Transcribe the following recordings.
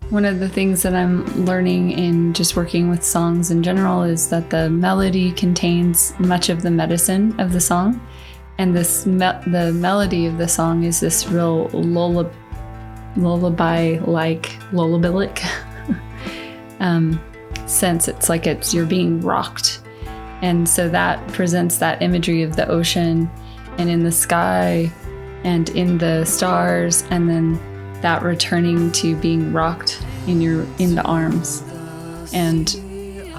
One of the things that I'm learning in just working with songs in general is that the melody contains much of the medicine of the song. And the melody of the song is this real lullaby-like, lullabillic sense. It's like you're being rocked. And so that presents that imagery of the ocean and in the sky and in the stars, and then that returning to being rocked in the arms. And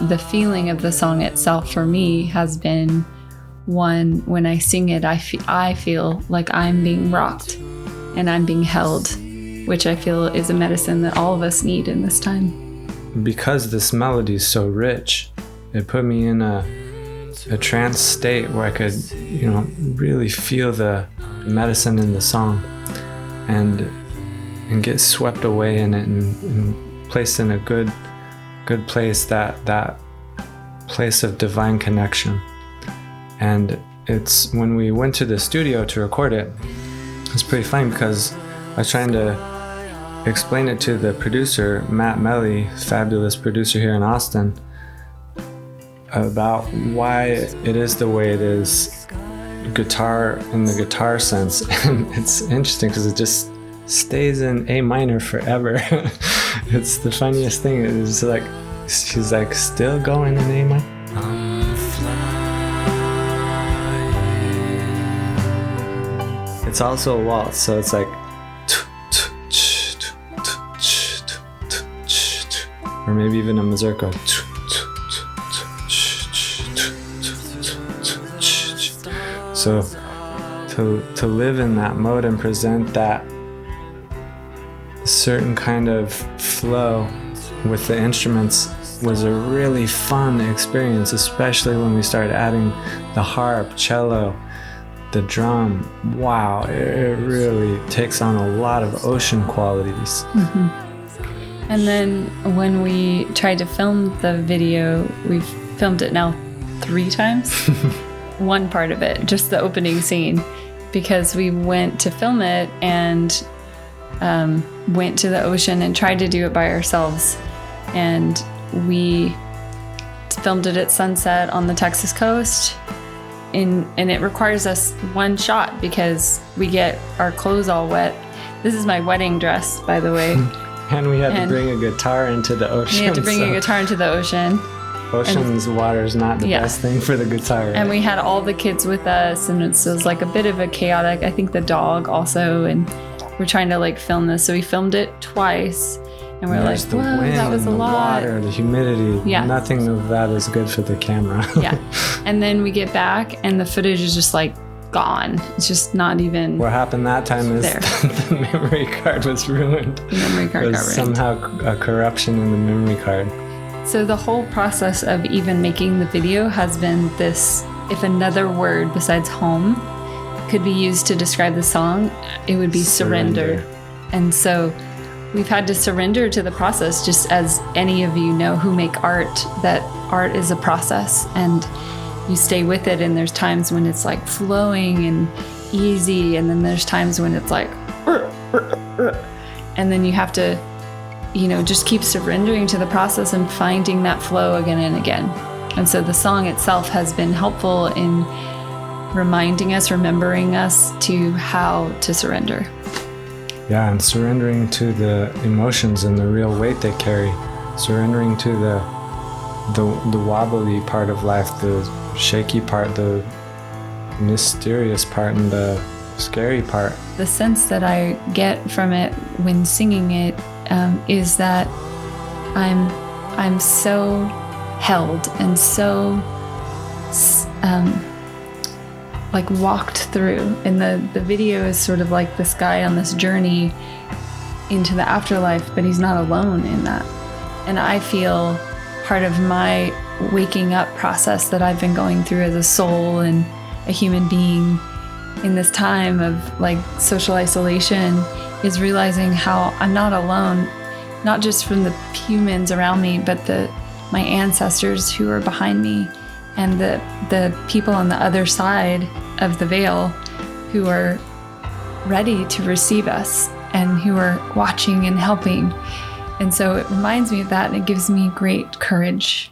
the feeling of the song itself for me has been one, when I sing it, I feel like I'm being rocked and I'm being held, which I feel is a medicine that all of us need in this time. Because this melody is so rich, it put me in a trance state where I could, really feel the medicine in the song and get swept away in it and placed in a good place, that place of divine connection. And it's when we went to the studio to record it, it's pretty funny because I was trying to explain it to the producer, Matt Melly, fabulous producer here in Austin, about why it is the way it is, guitar in the guitar sense. And it's interesting because it just stays in A minor forever. It's the funniest thing. It's like she's like still going in A minor. It's also a waltz, so it's like, or maybe even a mazurka. So to live in that mode and present that certain kind of flow with the instruments was a really fun experience, especially when we started adding the harp, cello, the drum. Wow, it really takes on a lot of ocean qualities. Mm-hmm. And then when we tried to film the video, we've filmed it now 3 times. One part of it, just the opening scene, because we went to film it and went to the ocean and tried to do it by ourselves. And we filmed it at sunset on the Texas coast. And it requires us one shot because we get our clothes all wet. This is my wedding dress, by the way. And we had to bring a guitar into the ocean. We had to bring a guitar into the ocean. Ocean's water is not the best thing for the guitar. Right? And we had all the kids with us, and it was like a bit of a chaotic, I think the dog also, and we're trying to film this. So we filmed it twice, and we're like, the whoa, wind, that was a lot. The water, the humidity, nothing of that is good for the camera. Yeah. And then we get back, and the footage is just gone. It's just not even. What happened that time is there. The memory card was ruined. The memory card got ruined. Somehow a corruption in the memory card. So the whole process of even making the video has been this: if another word besides home could be used to describe the song, it would be surrender. And so we've had to surrender to the process, just as any of you know who make art, that art is a process and you stay with it. And there's times when it's flowing and easy, and then there's times when it's and then you have to just keep surrendering to the process and finding that flow again and again. And so the song itself has been helpful in remembering us to how to surrender. Yeah, and surrendering to the emotions and the real weight they carry. Surrendering to the wobbly part of life, the shaky part, the mysterious part, and the scary part. The sense that I get from it when singing it is that I'm so held and so walked through. And the video is sort of like this guy on this journey into the afterlife, but he's not alone in that. And I feel part of my waking up process that I've been going through as a soul and a human being in this time of social isolation is realizing how I'm not alone, not just from the humans around me, but my ancestors who are behind me, and the people on the other side of the veil who are ready to receive us and who are watching and helping. And so it reminds me of that, and it gives me great courage